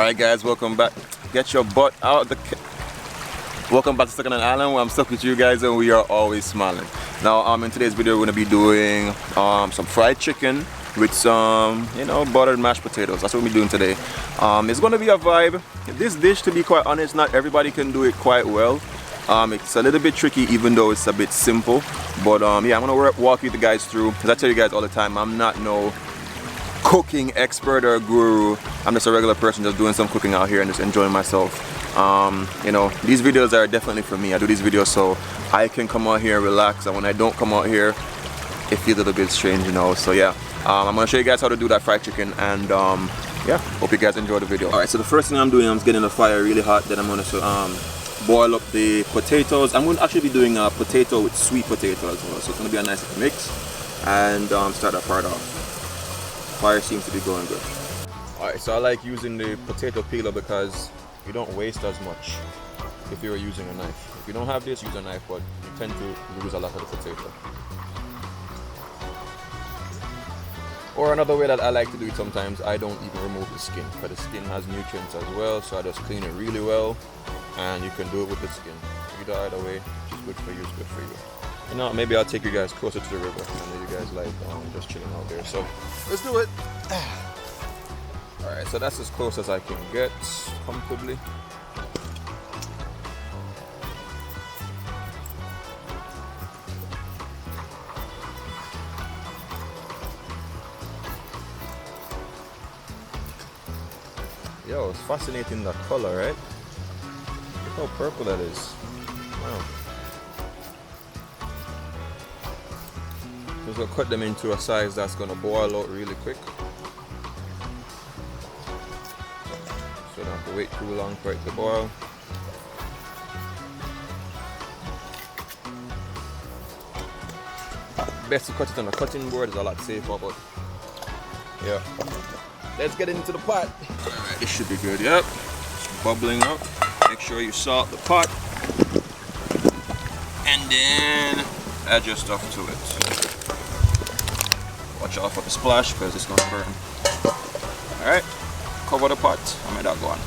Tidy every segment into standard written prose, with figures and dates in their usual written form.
Alright guys, welcome back. Get your butt out the welcome back to Second Island, where I'm stuck with you guys and we are always smiling. Now in today's video we're going to be doing some fried chicken with some buttered mashed potatoes. That's what we're doing today. It's going to be a vibe. This dish, to be quite honest, not everybody can do it quite well. It's a little bit tricky even though it's a bit simple, but yeah, I'm going to walk you guys through, because I tell you guys all the time, I'm not no cooking expert or guru. I'm just a regular person just doing some cooking out here and just enjoying myself. These videos are definitely for me. I do these videos so I can come out here and relax, and when I don't come out here it feels a little bit strange, so yeah, I'm gonna show you guys how to do that fried chicken, and yeah, hope you guys enjoy the video. Alright, so the first thing I'm doing, I'm getting the fire really hot. Then I'm gonna boil up the potatoes. I'm going to actually be doing a potato with sweet potato as well, so it's going to be a nice mix. And start that part off. Fire seems to be going good. Alright, so I like using the potato peeler because you don't waste as much if you're using a knife. If you don't have this, use a knife, but you tend to lose a lot of the potato. Or another way that I like to do it sometimes, I don't even remove the skin, because the skin has nutrients as well, so I just clean it really well. And you can do it with the skin. Either way, it's good for you, it's good for you. Maybe I'll take you guys closer to the river. I know you guys like just chilling out there, so let's do it. Alright, so that's as close as I can get comfortably. Yo, it's fascinating, the color, right? Look how purple that is. Wow. Just gonna cut them into a size that's gonna boil out really quick. So don't have to wait too long for it to boil. Best to cut it on a cutting board, is a lot safer, but yeah. Let's get into the pot. Alright, this should be good, yep. It's bubbling up. Make sure you salt the pot. And then add your stuff to it. Watch out for the splash because it's gonna burn. Alright, cover the pot and let that go on.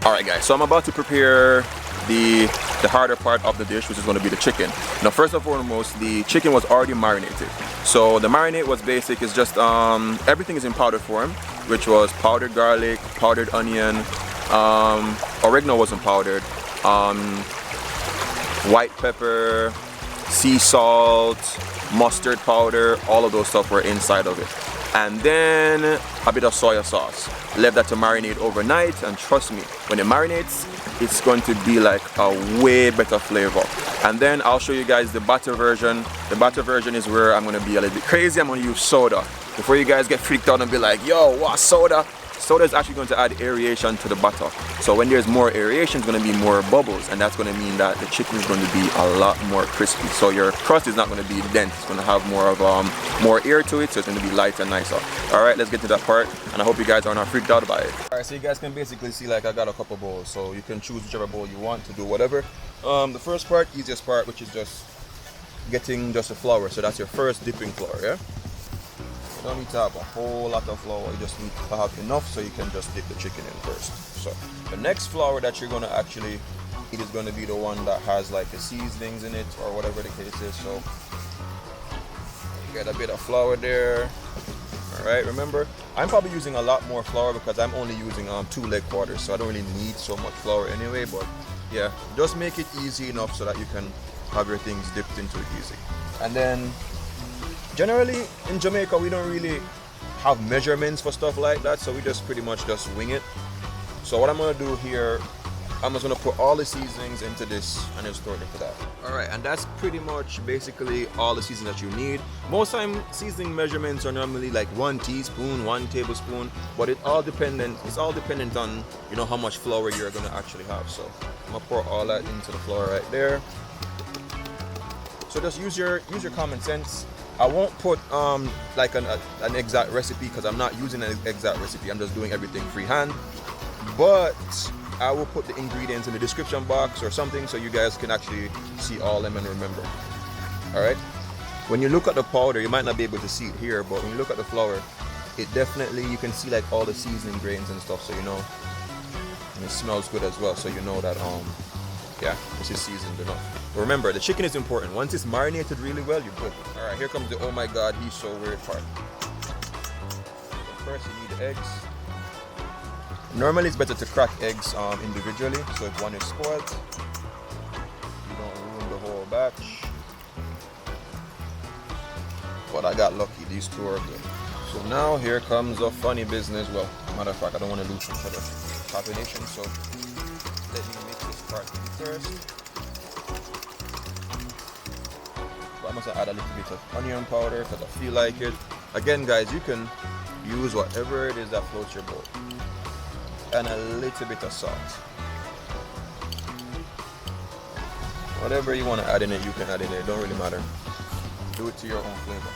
Alright guys, so I'm about to prepare the harder part of the dish, which is going to be the chicken. Now first and foremost, the chicken was already marinated. So the marinate was basic. It's just everything is in powder form, which was powdered garlic, powdered onion, oregano wasn't powdered, white pepper, sea salt, mustard powder, all of those stuff were inside of it. And then a bit of soy sauce. Left that to marinate overnight, and trust me, when it marinates, it's going to be like a way better flavor. And then I'll show you guys the batter version. The batter version is where I'm going to be a little bit crazy. I'm going to use soda. Before you guys get freaked out and be like, yo, what, soda? Soda is actually going to add aeration to the batter. So when there's more aeration, it's going to be more bubbles, and that's going to mean that the chicken is going to be a lot more crispy. So your crust is not going to be dense. It's going to have more of more air to it, so it's going to be light and nicer. All right, let's get to that part, and I hope you guys are not freaked out by it. All right, so you guys can basically see, like, I got a couple bowls, so you can choose whichever bowl you want to do whatever. The first part, easiest part, which is just getting just the flour. So that's your first dipping flour, yeah? You don't need to have a whole lot of flour, you just need to have enough so you can just dip the chicken in first. So the next flour that you're going to actually eat is going to be the one that has like the seasonings in it or whatever the case is. So you get a bit of flour there. Alright, remember, I'm probably using a lot more flour because I'm only using 2 leg quarters, so I don't really need so much flour anyway, but yeah, just make it easy enough so that you can have your things dipped into it easy. And then generally in Jamaica we don't really have measurements for stuff like that, so we just pretty much just wing it. So what I'm going to do here, I'm just going to put all the seasonings into this and then store it into that. Alright, and that's pretty much basically all the seasoning that you need. Most time seasoning measurements are normally like 1 teaspoon, 1 tablespoon, but it's all dependent on how much flour you're going to actually have. So I'm going to pour all that into the flour right there. So just use your common sense. I won't put like an exact recipe because I'm not using an exact recipe. I'm just doing everything freehand. But I will put the ingredients in the description box or something so you guys can actually see all of them and remember. Alright? When you look at the powder, you might not be able to see it here, but when you look at the flour, it definitely, you can see like all the seasoning grains and stuff, so you know, and it smells good as well, so you know that yeah, this is seasoned enough. But remember, the chicken is important. Once it's marinated really well, you're good. All right, here comes the oh my god, he's so weird part. First, you need the eggs. Normally, it's better to crack eggs individually, so if one is spoiled, you don't ruin the whole batch. But I got lucky, these two are good. So now here comes a funny business. Well, matter of fact, I don't want to lose each other combination, so let me mix this part in first. But I must add a little bit of onion powder because I feel like it. Again, guys, you can use whatever it is that floats your boat. And a little bit of salt. Whatever you want to add in it, you can add in it. It don't really matter. Do it to your own flavor.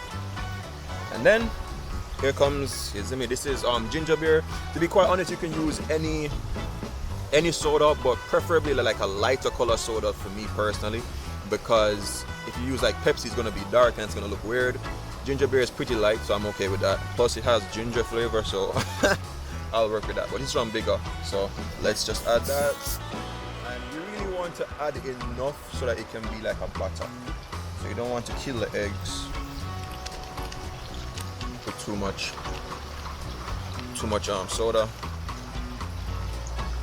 And then here comes, this is ginger beer. To be quite honest, you can use any soda, but preferably like a lighter color soda for me personally, because if you use like Pepsi, it's gonna be dark and it's gonna look weird. Ginger beer is pretty light, so I'm okay with that. Plus it has ginger flavor, so I'll work with that. But this one bigger, so let's just add that. And you really want to add enough so that it can be like a batter. So you don't want to kill the eggs. Put too much soda.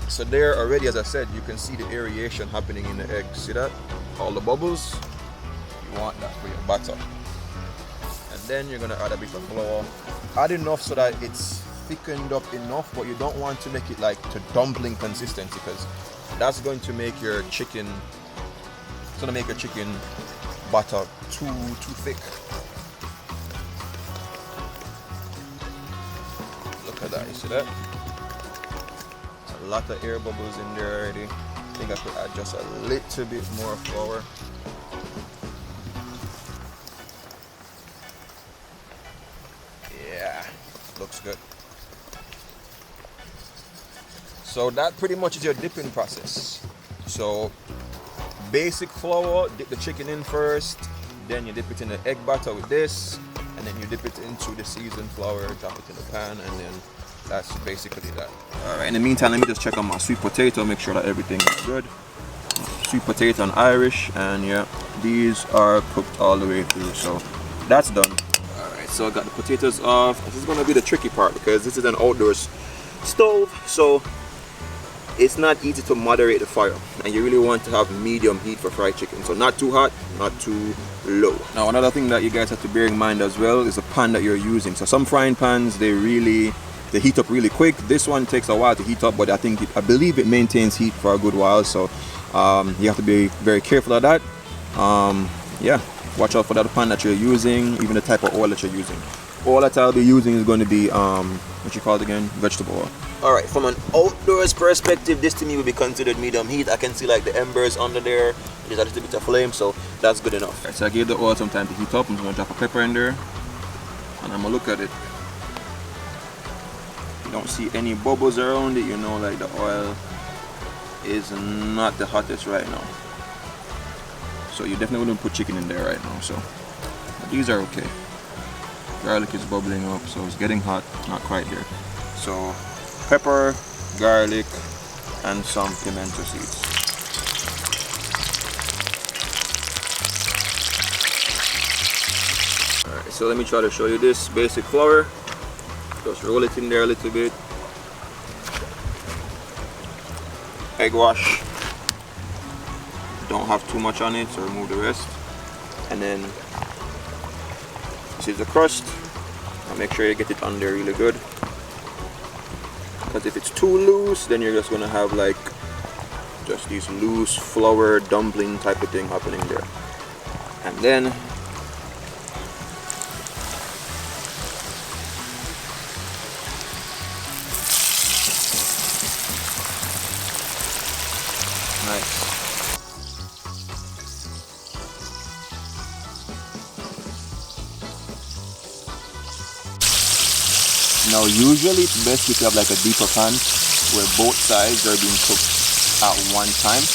So there already, as I said, you can see the aeration happening in the eggs. See that? All the bubbles. You want that for your batter. And then you're gonna add a bit of flour. Add enough so that it's thickened up enough, but you don't want to make it like to dumpling consistency, because that's going to make your chicken, it's gonna make your chicken batter too thick. Look at that, you see that? There's a lot of air bubbles in there already. I think I could add just a little bit more flour. Yeah, looks good. So that pretty much is your dipping process. So basic flour, dip the chicken in first, then you dip it in the egg batter with this, and then you dip it into the seasoned flour, drop it in the pan, and then that's basically that. Alright, in the meantime, let me just check on my sweet potato, make sure that everything is good. Sweet potato and Irish, and yeah, these are cooked all the way through, so that's done. Alright, so I got the potatoes off. This is going to be the tricky part because this is an outdoors stove, so it's not easy to moderate the fire, and you really want to have medium heat for fried chicken, so not too hot, not too low. Now another thing that you guys have to bear in mind as well is the pan that you're using. So some frying pans, they heat up really quick. This one takes a while to heat up, but I believe it maintains heat for a good while, so you have to be very careful of that. Yeah, watch out for that pan that you're using, even the type of oil that you're using. All that I'll be using is going to be what you call it again, vegetable oil. Alright, from an outdoors perspective, this to me would be considered medium heat. I can see like the embers under there. There's a little bit of flame, so that's good enough. Right, so I gave the oil some time to heat up. I'm just going to drop a pepper in there, and I'm going to look at it. You don't see any bubbles around it, you know, like the oil is not the hottest right now. So you definitely wouldn't put chicken in there right now, so but these are okay. Garlic is bubbling up, so it's getting hot, not quite there. So pepper, garlic, and some pimento seeds. Alright, so let me try to show you this basic flour. Just roll it in there a little bit. Egg wash. Don't have too much on it, so remove the rest. And then this is the crust. Now make sure you get it on there really good. Because if it's too loose, then you're just gonna have like just these loose flour dumpling type of thing happening there. And then nice. Now usually it's best if you have like a deeper pan where both sides are being cooked at one time.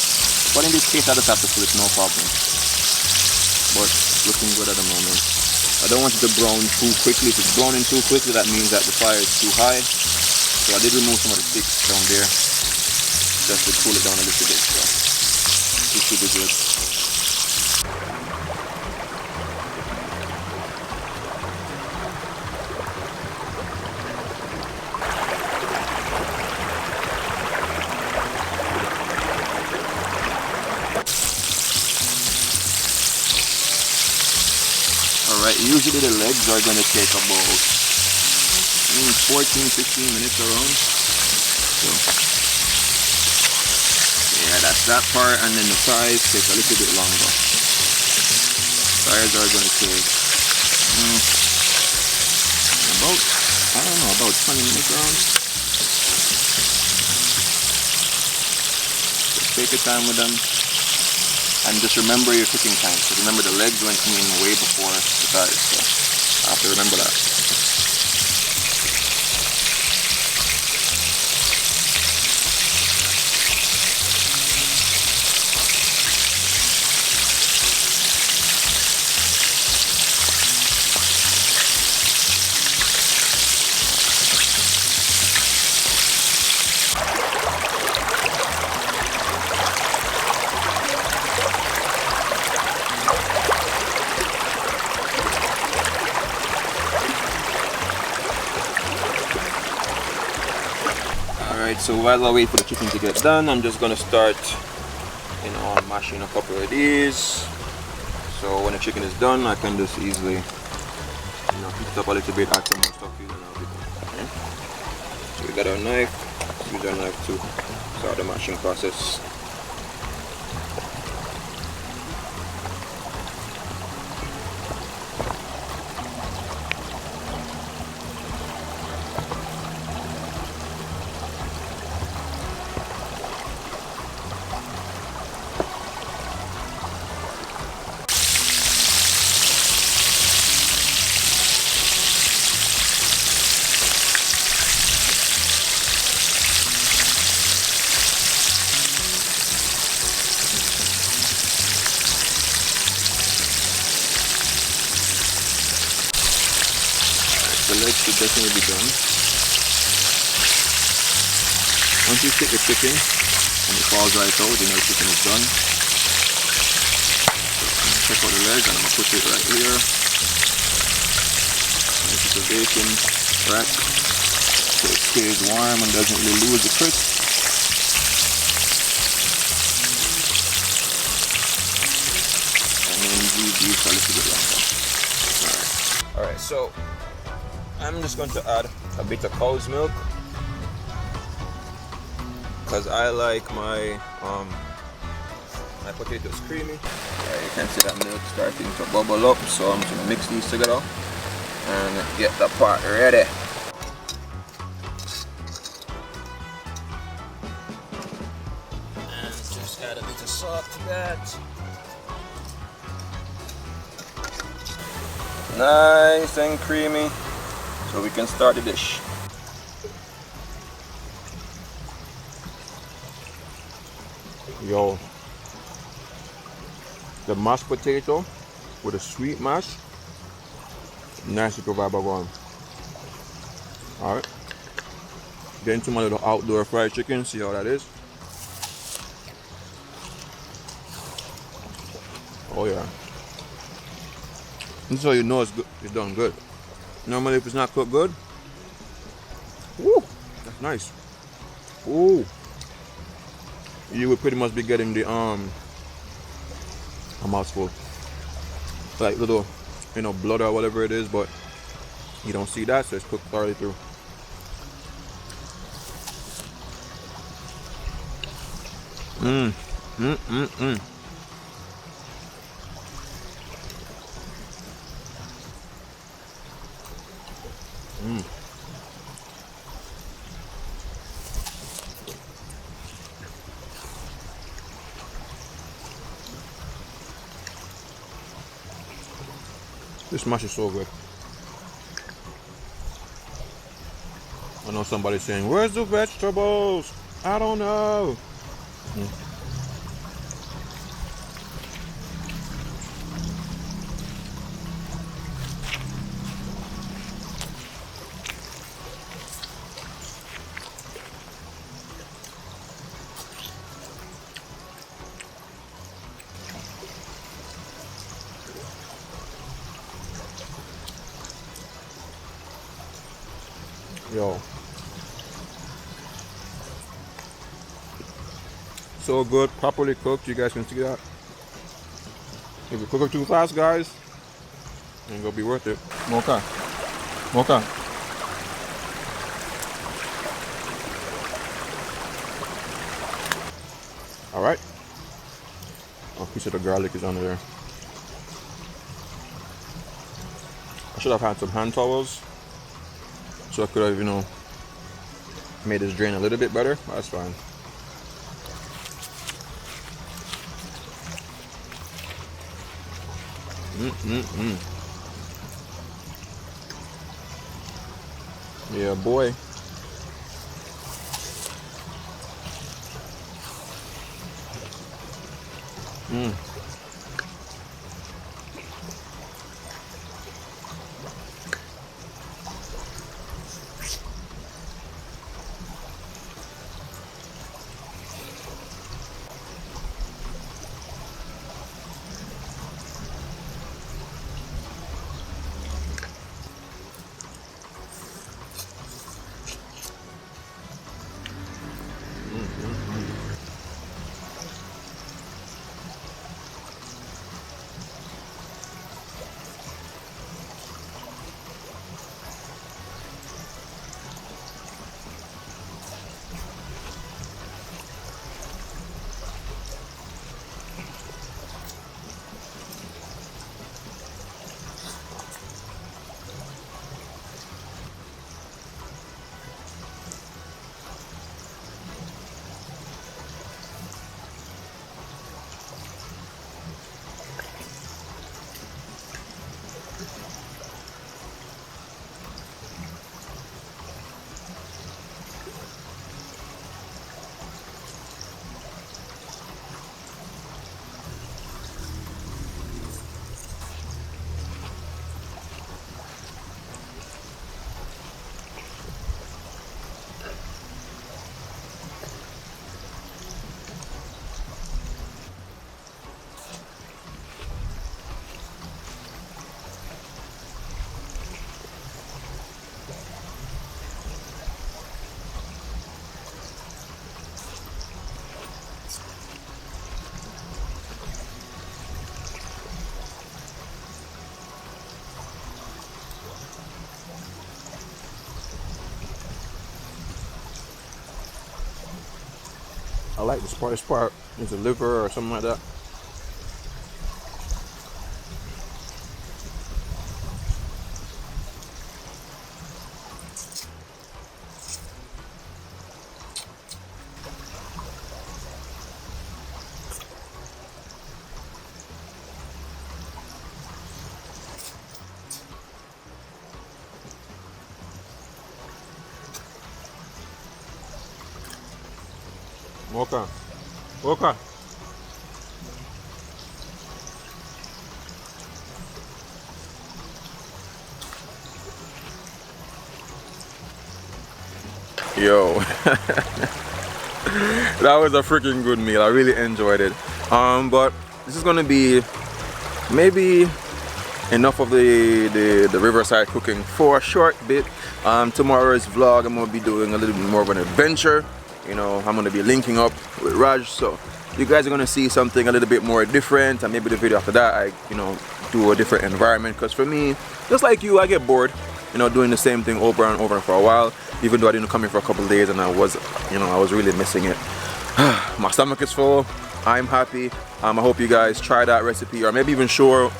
But in this case I just have to flip, no problem. But looking good at the moment. I don't want it to brown too quickly. If it's browning too quickly, that means that the fire is too high. So I did remove some of the sticks down there just to cool it down a little bit. So it should be good. Alright, usually the legs are going to take about 14-15 minutes around. So, yeah, that's that part, and then the thighs take a little bit longer. Thighs are going to take about, I don't know, about 20 minutes around. So take your time with them. And just remember your cooking time. So remember the legs went in way before the thighs. So I have to remember that. Alright, so while I wait for the chicken to get done, I'm just gonna start, mashing a couple of these. So when the chicken is done, I can just easily, heat it up a little bit, add some more stuff in, and I'll be done. Okay? So we got our knife. Use our knife to start the mashing process. The legs should definitely be done. Once you stick the chicken and it falls right out, you know the chicken is done. So I'm going to check out the legs and I'm going to put it right here. This is the bacon rack so it stays warm and doesn't really lose the crisp. And then leave these a little bit longer. Alright, so I'm just going to add a bit of cow's milk because I like my my potatoes creamy. You can see that milk starting to bubble up, so I'm just going to mix these together and get the pot ready. And just add a bit of salt to that. Nice and creamy. So we can start the dish. Yo, the mashed potato with a sweet mash, nice little vibe going. Alright, get into my little outdoor fried chicken, see how that is. Oh yeah, this is how you know it's good, it's done good. Normally if it's not cooked good, woo, that's nice. Ooh, you would pretty much be getting the a mouthful, like little, blood or whatever it is, but you don't see that, so it's cooked thoroughly through. This mash is so good. I know somebody's saying, where's the vegetables? I don't know. Yo. So good, properly cooked. You guys can see that. If you cook it too fast, guys, it ain't gonna be worth it. Okay. Okay. All right. A piece of the garlic is under there. I should have had some hand towels, so I could have, you know, made this drain a little bit better, but that's fine. Yeah, boy. I like this part. This part is a liver or something like that. Okay. Okay. Yo. That was a freaking good meal. I really enjoyed it. But this is gonna be maybe enough of the riverside cooking for a short bit. Tomorrow's vlog I'm gonna be doing a little bit more of an adventure. You know, I'm gonna be linking up with Raj, so you guys are gonna see something a little bit more different, and maybe the video after that I, you know, do a different environment, because for me, just like you, I get bored, you know, doing the same thing over and over for a while, even though I didn't come in for a couple of days and I was, you know, I was really missing it. My stomach is full, I'm happy. I hope you guys try that recipe, or maybe even show,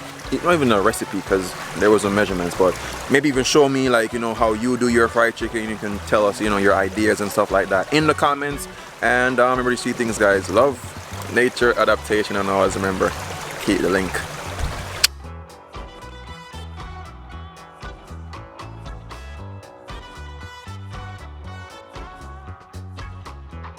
not even a recipe because there was some measurements, but maybe even show me, like, you know, how you do your fried chicken. You can tell us, you know, your ideas and stuff like that in the comments. And remember to see things, guys. Love, nature, adaptation, and always remember, keep the link.